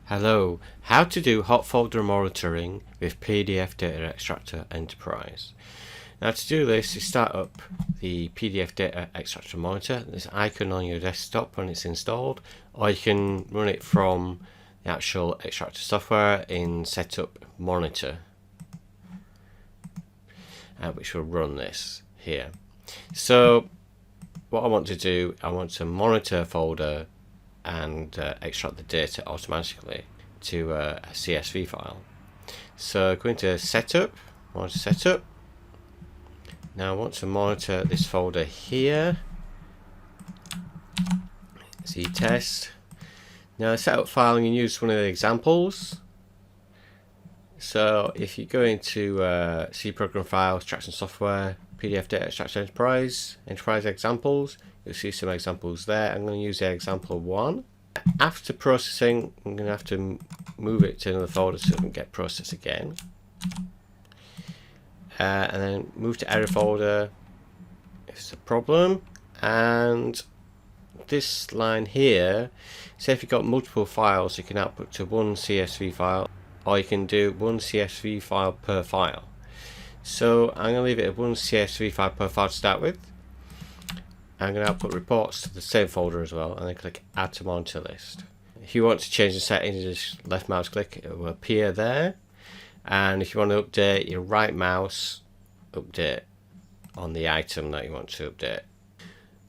Hello, how to do hot folder monitoring with PDF Data Extractor Enterprise. Now to do this, you start up the PDF Data Extractor Monitor, this icon on your desktop when it's installed, or you can run it from the actual extractor software in Setup Monitor, which will run this here. So what I want to do, I want to monitor a folder and extract the data automatically to a CSV file. So going to Setup, Monitor Setup. Now I want to monitor this folder here. See test. Now setup file, you can use one of the examples. So if you go into C Program File, Extraction Software, PDF Data Extractor Enterprise Examples, you'll see some examples there. I'm going to use the example 1. After processing, I'm going to have to move it to another folder so it can get processed again. And then move to error folder if it's a problem. And this line here, say if you've got multiple files, you can output to one CSV file, or you can do one CSV file per file. So I'm going to leave it at one CSV file per file to start with. I'm going to output reports to the same folder as well, and then click Add to Monitor List. If you want to change the settings, just left mouse click, it will appear there. And if you want to update, your right mouse, update on the item that you want to update.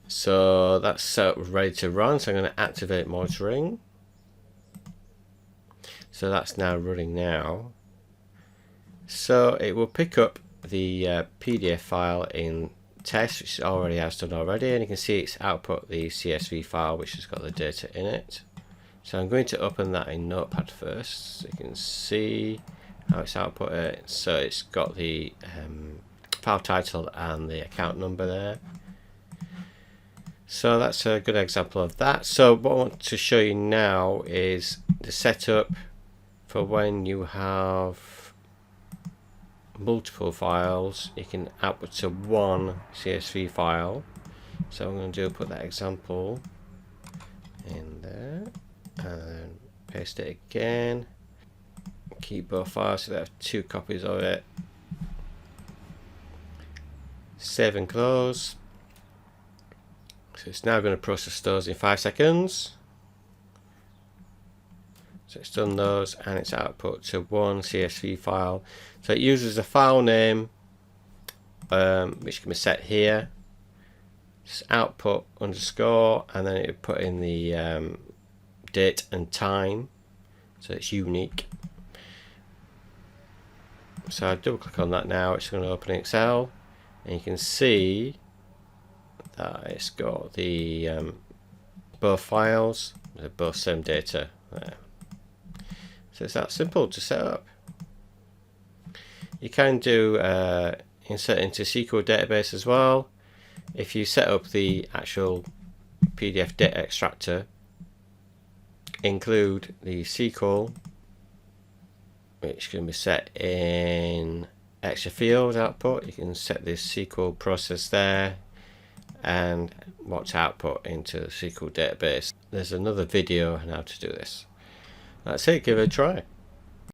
So that's set up, ready to run. So I'm going to activate monitoring. So that's now running now. So it will pick up the PDF file in test, which already has done already, and you can see it's output the CSV file which has got the data in it. So I'm going to open that in Notepad first so you can see how it's output it. So it's got the file title and the account number there. So that's a good example of that. So what I want to show you now is the setup for when you have multiple files. You can output to one CSV file. So I'm going to put that example in there and then paste it again. Keep both files so they have two copies of it. Save and close. So it's now going to process those in 5 seconds. So it's done those and it's output to one CSV file. So it uses a file name which can be set here. Just output underscore, and then it put in the date and time, so it's unique. So I double click on that now, it's going to open Excel, and you can see that it's got the both files, they're both same data there. So it's that simple to set up. You can do insert into SQL Database as well. If you set up the actual PDF data extractor, include the SQL, which can be set in extra field output. You can set this SQL process there and what to output into the SQL database. There's another video on how to do this. That's it, give it a try.